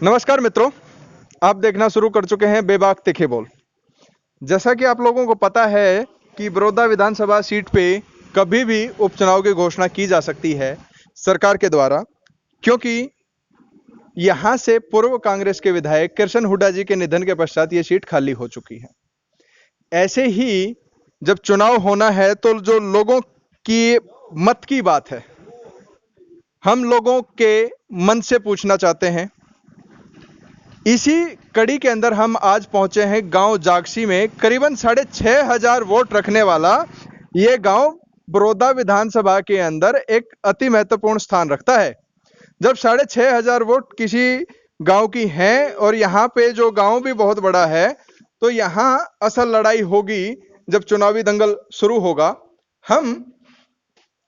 नमस्कार मित्रों, आप देखना शुरू कर चुके हैं बेबाक तीखे बोल। जैसा कि आप लोगों को पता है कि बड़ौदा विधानसभा सीट पे कभी भी उपचुनाव की घोषणा की जा सकती है सरकार के द्वारा, क्योंकि यहां से पूर्व कांग्रेस के विधायक कृष्ण हुड्डा जी के निधन के पश्चात ये सीट खाली हो चुकी है। ऐसे ही जब चुनाव होना है तो जो लोगों की मत की बात है, हम लोगों के मन से पूछना चाहते हैं। इसी कड़ी के अंदर हम आज पहुंचे हैं गांव जागसी में। करीबन 6,500 वोट रखने वाला ये गांव बड़ौदा विधानसभा के अंदर एक अति महत्वपूर्ण स्थान रखता है। जब 6,500 वोट किसी गांव की हैं और यहाँ पे जो गांव भी बहुत बड़ा है, तो यहाँ असल लड़ाई होगी जब चुनावी दंगल शुरू होगा। हम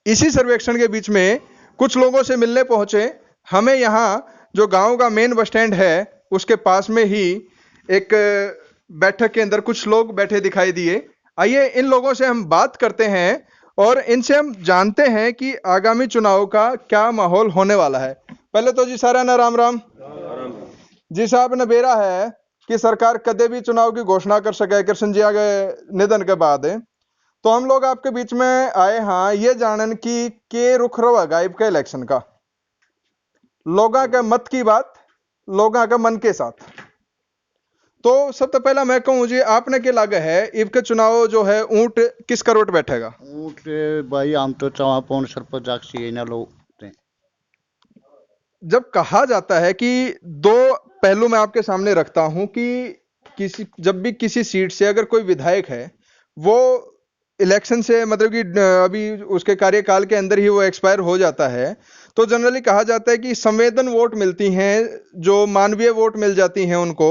इसी सर्वेक्षण के बीच में कुछ लोगों से मिलने पहुंचे। हमें यहाँ जो गांव का मेन बस स्टैंड है उसके पास में ही एक बैठक के अंदर कुछ लोग बैठे दिखाई दिए। आइए इन लोगों से हम बात करते हैं और इनसे हम जानते हैं कि आगामी चुनाव का क्या माहौल होने वाला है। पहले तो जी सारा ना राम राम जी साहब ने बेरा है कि सरकार कदे भी चुनाव की घोषणा कर सके कृष्ण जी के निधन के बाद। तो हम लोग आपके बीच में आए हाँ ये जानन की के रुख रवा गायब का इलेक्शन का, लोगों के मत की बात, लोगों के मन के साथ। तो सबसे पहला मैं कहूं जी, आपने क्या लगा है इबके चुनाव जो है ऊंट किस करवट बैठेगा? ऊँट भाई हम तो चावा पौन सरपंच जागसी है ना लोग। जब कहा जाता है कि दो पहलू मैं आपके सामने रखता हूं कि जब भी किसी सीट से अगर कोई विधायक है वो इलेक्शन से मतलब कि अभी उसके कार्यकाल के अंदर ही वो एक्सपायर हो जाता है, तो जनरली कहा जाता है कि संवेदन वोट मिलती हैं, जो मानवीय वोट मिल जाती हैं उनको।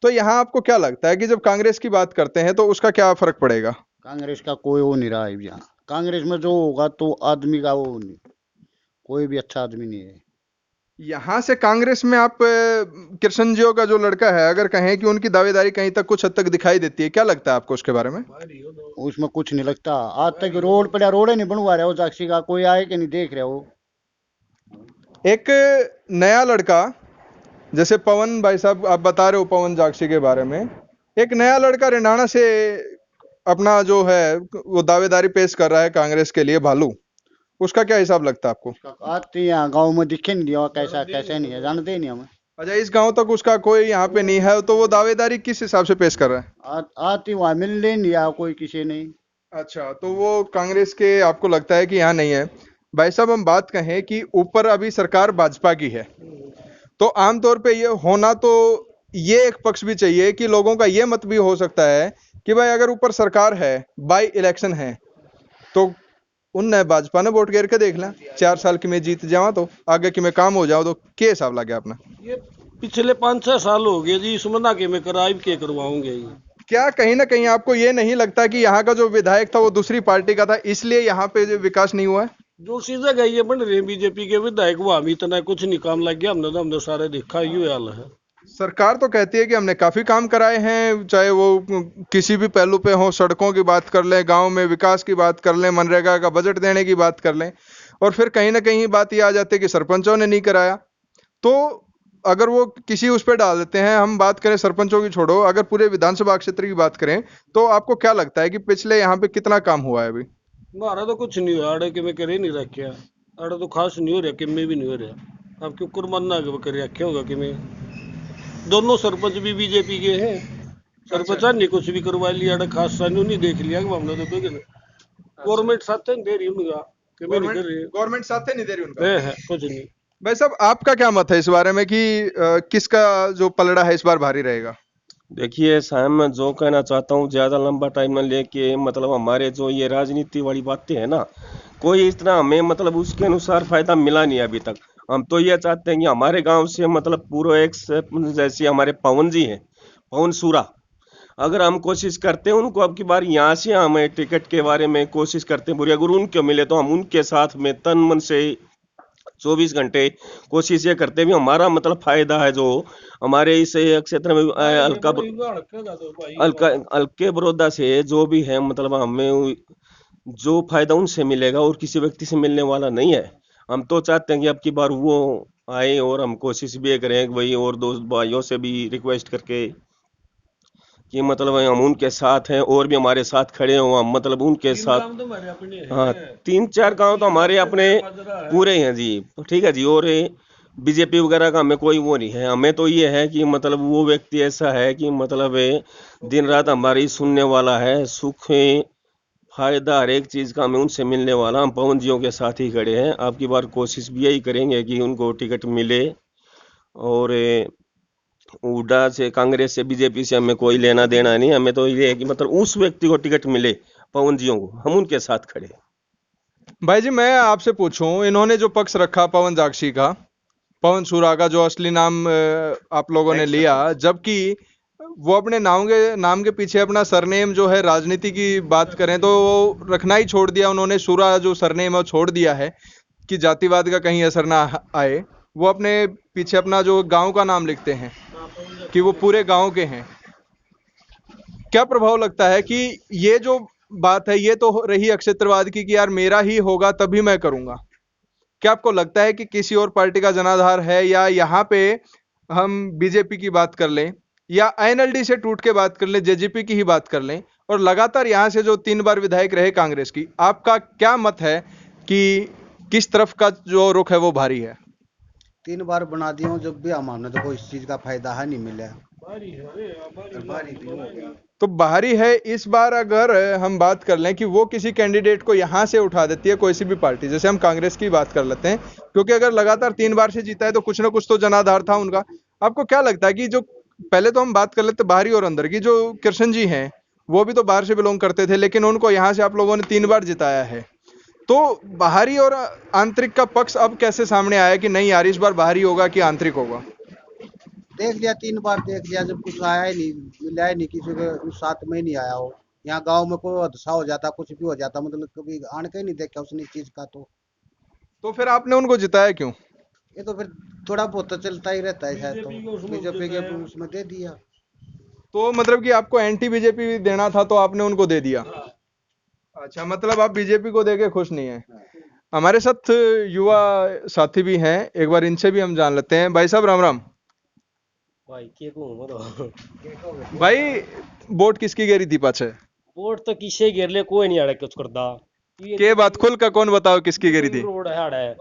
तो यहाँ आपको क्या लगता है कि जब कांग्रेस की बात करते हैं तो उसका क्या फर्क पड़ेगा? कांग्रेस का कोई वो नहीं रहा है यहाँ। कांग्रेस में जो होगा तो आदमी का वो नहीं, कोई भी अच्छा आदमी नहीं है। यहाँ से कांग्रेस में आप कृष्ण जियो का जो लड़का है अगर कहें कि उनकी दावेदारी कहीं तक कुछ हद तक दिखाई देती है, क्या लगता है आपको उसके बारे में? उसमें कुछ नहीं लगता। आज तक रोड पर रोड नहीं बनवा रहे हो जागसी का, कोई आए कि नहीं देख रहे हो। एक नया लड़का, जैसे पवन भाई साहब आप बता रहे हो पवन जागसी के बारे में, एक नया लड़का रिंडाना से अपना जो है वो दावेदारी पेश कर रहा है कांग्रेस के लिए, भालू। उसका क्या हिसाब लगता है आपको? आते यहाँ गाँव में दिखे नहीं दिया कैसा कैसे नहीं है, जानते नहीं हमें। अच्छा, इस गांव तक उसका कोई यहाँ पे नहीं है, तो वो दावेदारी किस हिसाब से पेश कर रहा है? आती वहाँ मिलने नहीं आया कोई किसी नहीं। अच्छा, तो वो कांग्रेस के आपको लगता है कि यहाँ नहीं है। भाई साहब हम बात कहें कि ऊपर अभी सरकार भाजपा की है, तो आमतौर पे ये होना तो ये एक पक्ष भी चाहिए कि लोगों का ये मत भी हो सकता है कि भाई अगर ऊपर सरकार है, बाई इलेक्शन है, तो उन भाजपा ने वोट गिर के देख लें, 4 साल की मैं जीत जावा तो आगे की मैं काम हो जाओ, तो क्या हिसाब लगे आपने? ये पिछले 5-6 साल हो गए जी, इसमें ना के मैं कराइब के करवाऊंगे ये। क्या कहीं ना कहीं आपको ये नहीं लगता कि यहाँ का जो विधायक था वो दूसरी पार्टी का था, इसलिए यहाँ पे जो विकास नहीं हुआ है? जो सी जगह ये बन रहे बीजेपी के विधायक वो हम इतना कुछ नहीं काम लग गया, हमने सारे देखा ये हाल है। सरकार तो कहती है कि हमने काफी काम कराए हैं, चाहे वो किसी भी पहलू पे हो, सड़कों की बात कर लें, गांव में विकास की बात कर लें, मनरेगा का बजट देने की बात कर लें, और फिर कहीं ना कहीं बात ये आ जाती है कि सरपंचों ने नहीं कराया। तो अगर वो किसी उस पर डाल देते हैं, हम बात करें सरपंचों की छोड़ो, अगर पूरे विधानसभा क्षेत्र की बात करें, तो आपको क्या लगता है कि पिछले यहाँ पे कितना काम हुआ है अभी? हमारा तो कुछ नहीं हुआ, अड़े के मैं करे नहीं रखा, अड़े तो खास नहीं हो रहा कि मैं भी नहीं हो रहा। अब क्यों कुरमाना कर रखा होगा कि मैं, दोनों सरपंच भी बीजेपी के हैं, सरपंच ने कुछ भी करवा लिया, अड़े खास सानू नहीं देख लिया कि हमने तो गवर्नमेंट साथ नहीं दे रही उनका कि मैं नहीं कर रही, गवर्नमेंट साथ नहीं दे रही उनका है कुछ नहीं। भाई साहब आपका क्या मत है इस बारे में कि किसका जो पलड़ा है इस बार भारी रहेगा? देखिए साहब, मैं जो कहना चाहता हूँ, ज्यादा लंबा टाइम न लेके, मतलब हमारे जो ये राजनीति वाली बातें है ना, कोई इस तरह हमें मतलब उसके अनुसार फायदा मिला नहीं अभी तक। हम तो ये चाहते हैं कि हमारे गांव से मतलब पूरा एक जैसे हमारे पवन जी हैं, पवन सूरा, अगर हम कोशिश करते हैं उनको अब की बार यहाँ से हमें टिकट के बारे में कोशिश करते हैं बुरी, अगर उनके मिले तो हम उनके साथ में तन मन से 24 घंटे कोशिश ये करते भी हमारा मतलब फायदा है। जो हमारे इस क्षेत्र में हल्के बड़ौदा से जो भी है, मतलब हमें जो फायदा उनसे मिलेगा और किसी व्यक्ति से मिलने वाला नहीं है। हम तो चाहते हैं कि अब की बार वो आए, और हम कोशिश भी ये करें कि भाई और दोस्त भाइयों से भी रिक्वेस्ट करके कि मतलब हम उनके साथ हैं, और भी हमारे साथ खड़े हो, हम मतलब उनके साथ। काम तो हमारे अपने हैं। हाँ, 3-4 गांव तो हमारे अपने पूरे हैं जी। ठीक है जी। और बीजेपी वगैरह का हमें कोई वो नहीं है। हमें तो ये है कि मतलब वो व्यक्ति ऐसा है कि मतलब दिन रात हमारी सुनने वाला है, सुख फायदा हर एक चीज का हमें उनसे मिलने वाला। हम पवन जियों के साथ ही खड़े हैं। आपकी बार कोशिश भी यही करेंगे कि उनको टिकट मिले। और हुड्डा से, कांग्रेस से, बीजेपी से हमें कोई लेना देना नहीं। हमें तो ये है कि मतलब उस व्यक्ति को टिकट मिले, पवन जियों को, हम उनके साथ खड़े हैं। भाई जी मैं आपसे पूछूं, इन्होंने जो पक्ष रखा पवन जागसी का, पवन सूरा का जो असली नाम आप लोगों ने लिया, जबकि वो अपने नाम के पीछे अपना सरनेम जो है, राजनीति की बात करें तो वो रखना ही छोड़ दिया उन्होंने। सूरा जो सरनेम है वो छोड़ दिया है कि जातिवाद का कहीं असर ना आए। वो अपने पीछे अपना जो गांव का नाम लिखते हैं कि वो पूरे गांव के हैं। क्या प्रभाव लगता है कि ये जो बात है ये तो रही अक्षेत्रवाद की कि यार मेरा ही होगा तभी मैं करूंगा, क्या आपको लगता है कि किसी और पार्टी का जनाधार है, या यहाँ पे हम बीजेपी की बात कर लें या एनएलडी से टूट के बात कर लें, जेजेपी की ही बात कर लें, और लगातार यहाँ से जो 3 बार विधायक रहे कांग्रेस की, आपका क्या मत है कि किस तरफ का जो रुख है वो भारी है? 3 बार बना दिया हूँ, जब भी हमने तो कोई इस चीज का फायदा है नहीं मिला। भारी है, अरे भारी भी हो गया। तो बाहरी है। इस बार अगर हम बात कर लें कि वो किसी कैंडिडेट को यहां से उठा देती है कोई सी भी पार्टी, जैसे हम कांग्रेस की बात कर लेते हैं, क्योंकि अगर लगातार 3 बार से जीता है तो कुछ ना कुछ तो जनाधार था उनका। आपको क्या लगता है कि जो, पहले तो हम बात कर लेते बाहरी और अंदर की, जो कृष्ण जी हैं वो भी तो बाहर से बिलोंग करते थे, लेकिन उनको यहाँ से आप लोगों ने 3 बार जिताया है। तो बाहरी और आंतरिक का पक्ष अब कैसे सामने आया कि नहीं यार इस बार बाहरी होगा कि आंतरिक होगा? देख लिया, 3 बार देख लिया, जब कुछ आया ही नहीं, मिला ही नहीं, किसी के साथ में ही नहीं आया हो। यहाँ गांव में कोई हादसा हो जाता, कुछ भी हो जाता, मतलब कभी आन के ही नहीं देखा उसने इस चीज का। तो फिर आपने उनको जिताया क्यों? ये तो फिर थोड़ा बहुत तो चलता ही रहता है शायद, बीजेपी को तो उसमें बीजेपी के जिताया। उसमें दे दिया। तो मतलब कि आपको एंटी बीजेपी देना था तो आपने उनको दे दिया। अच्छा, मतलब आप बीजेपी को देके खुश नहीं है। हमारे साथ युवा साथी भी हैं, एक बार इनसे भी हम जान लेते हैं। भाई साहब राम राम। भाई के को तो भाई वोट किसकी गिरी थी पाछे? वोट तो किसे घेर ले, कोई नहीं आड़े कुछ करदा। के बात खुल का कौन बताओ किसकी गिरी थी? रोड है आड़े,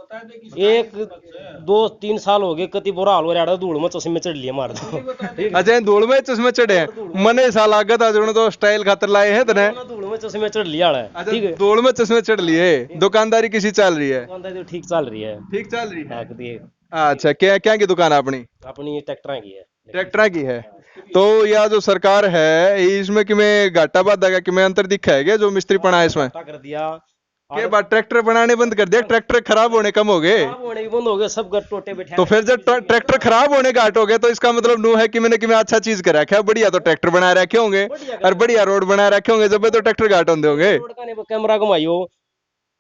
1-2-3 साल हो गए, कति बुरा हाल हो रहा है, धूल में चश्मे चढ़ लिए मार दो। ठीक है, अच्छा धूल में चश्मे चढ़े हैं, मने साल आगत आज तो स्टाइल खातर लाए हैं तने। धूल में चश्मे चढ़ लिया आड़े। अच्छा ठीक है, धूल में चश्मे चढ़ लिए। दुकानदारी किसी चल रही है? दुकानदारी तो ठीक चल रही है। ठीक चल रही है। हाँ, कति अच्छा, क्या क्या की दुकान है अपनी? अपनी ट्रैक्टर की है। ट्रैक्टर की है। तो यह जो सरकार है इसमें कि में घाटा बाधा का कि में अंतर दिखा है क्या, जो मिस्त्री पड़ा है इसमें? घाटा कर दिया, के बाद ट्रैक्टर बनाने बंद कर दिया, ट्रैक्टर खराब होने कम हो गए। खराब होने भी बंद हो गए, सब घर टोटे बैठे। तो फिर जब ट्रैक्टर खराब होने घाट हो गए तो इसका मतलब नू है कि मैंने कि मैं अच्छा चीज कर रखा है, बढ़िया तो ट्रैक्टर बना रखे होंगे और बढ़िया रोड बना रखे होंगे, जब तो ट्रैक्टर घाट होंगे होंगे। रोड का नहीं कैमरा घुमाइयो,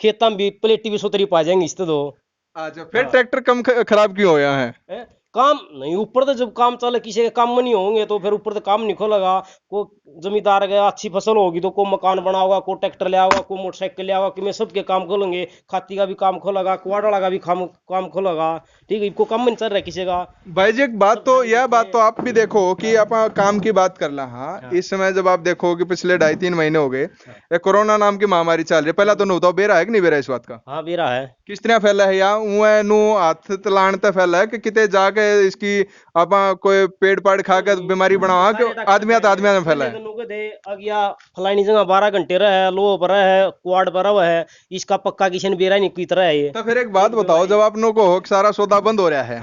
खेतों में भी प्लेटी भी सुतरी पा जाएंगे इस तो। अच्छा, फिर ट्रैक्टर कम खराब क्यों होया है? हैं? काम नहीं, ऊपर तो जब काम चले किसी के काम में नहीं होंगे तो फिर ऊपर तो काम नहीं खोलेगा। को जमींदार के अच्छी फसल होगी तो को मकान बनाओगा, को ट्रैक्टर ले आओगा, को मोटरसाइकिल ले आओगा, कि मैं सबके काम खोलेंगे, खाती का भी काम खोलेगा, कुआड़ा का भी काम खोलेगा। ठीक है, इनको काम में नहीं चल रहा है किसी का। भाई जी एक बात तो यह बात तो आप भी देखो कि आप काम की बात कर ला। हाँ, इस समय जब आप देखो कि पिछले 2.5-3 महीने हो गए एक कोरोना नाम की महामारी चल रही है, पहला तो नहीं बेरा है कि नहीं बेरा इस बात का? हाँ, बेरा है। किस तरह फैला है, या नु हाथ तलाण ते फैला है कि किते जाके इसकी आप कोई पेड़ पाड़ खा के बीमारी बनावा कि आदमिया में फैला है? अगिया फलानी जगह 12 घंटे रहे, लो पर है, क्वाड पर है, इसका पक्का किसी ने बेरा नहीं की तरह है ये। तो फिर एक बात बताओ, जब आप लोगों को सारा सौदा बंद हो रहा है,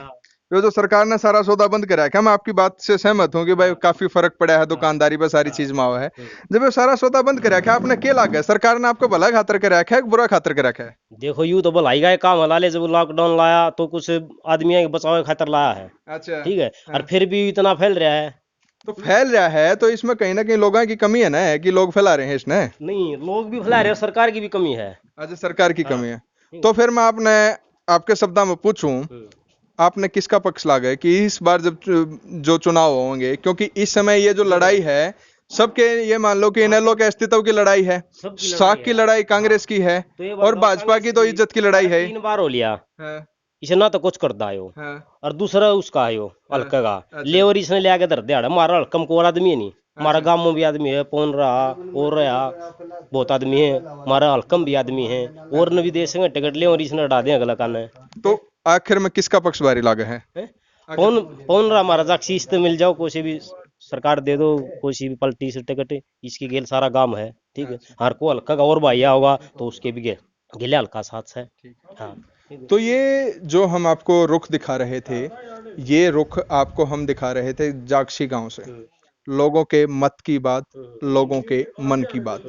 ये जो सरकार ने सारा सौदा बंद करा है, क्या मैं आपकी बात से सहमत हूँ कि भाई काफी फर्क पड़ा है दुकानदारी पर, सारी चीज में हुआ है। जब ये सारा सौदा बंद करा है, आपने क्या लागा? सरकार ने आपको भला खातर के रखा है कि बुरा खातर के रखा है? देखो यूं तो भलाई का काम हला ले, जब लॉकडाउन लाया तो कुछ आदमी के बचाव के खातिर लाया है। अच्छा, ठीक है, और फिर भी इतना फैल रहा है। तो फैल रहा है तो इसमें कहीं ना कहीं लोगों की कमी है ना, कि लोग फैला रहे हैं इसने? नहीं, लोग भी फैला रहे हैं, सरकार की भी कमी है। अच्छा, सरकार की कमी है। तो फिर मैं आपके शब्दों में पूछूं, आपने किसका पक्ष लागा है कि इस बार जब जो चुनाव होंगे, क्योंकि इस समय ये जो लड़ाई है सबके, ये मान लो कि इनेलो के अस्तित्व की लड़ाई है, साख की लड़ाई कांग्रेस की है, तो ये और भाजपा की तो इज्जत की लड़ाई है। 3 बार हो लिया, हाँ। इसे ना तो कुछ करता है वो, हाँ, और दूसरा उसका है वो हाँ, हल्का का अच्छा। लेवर इसने ले आके धर दिया हमारा हल्कम को और आदमी है नहीं, हमारा अच्छा। गांव में भी आदमी है, पौन रहा और रहा बहुत आदमी है, हमारा हल्कम भी आदमी है, और न भी दे सके टिकट ले और इसने हटा दिया अगला कान तो आखिर में किसका पक्ष भारी लागे है? है। पौन पौन रहा हमारा जाक्सी इस मिल जाओ, कोई भी सरकार दे दो, कोई भी पलटी से टिकट, इसकी गेल सारा गांव है, ठीक है, हर को हल्का का और भाइया होगा तो उसके भी गेले हल्का साथ है। हाँ तो ये जो हम आपको रुख दिखा रहे थे, ये रुख आपको हम दिखा रहे थे जागसी गांव से, लोगों के मत की बात, लोगों के मन की बात।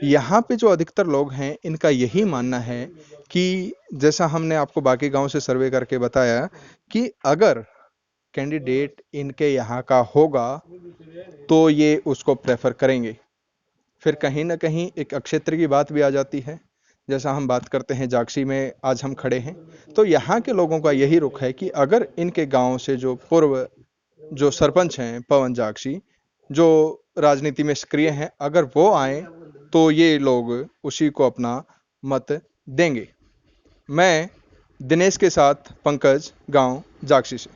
यहाँ पे जो अधिकतर लोग हैं, इनका यही मानना है कि जैसा हमने आपको बाकी गांव से सर्वे करके बताया कि अगर कैंडिडेट इनके यहाँ का होगा तो ये उसको प्रेफर करेंगे। फिर कहीं ना कहीं एक अक्षेत्र की बात भी आ जाती है। जैसा हम बात करते हैं जागसी में आज हम खड़े हैं, तो यहाँ के लोगों का यही रुख है कि अगर इनके गांव से जो पूर्व जो सरपंच हैं पवन जागसी, जो राजनीति में सक्रिय हैं, अगर वो आए तो ये लोग उसी को अपना मत देंगे। मैं दिनेश के साथ पंकज, गांव जागसी से।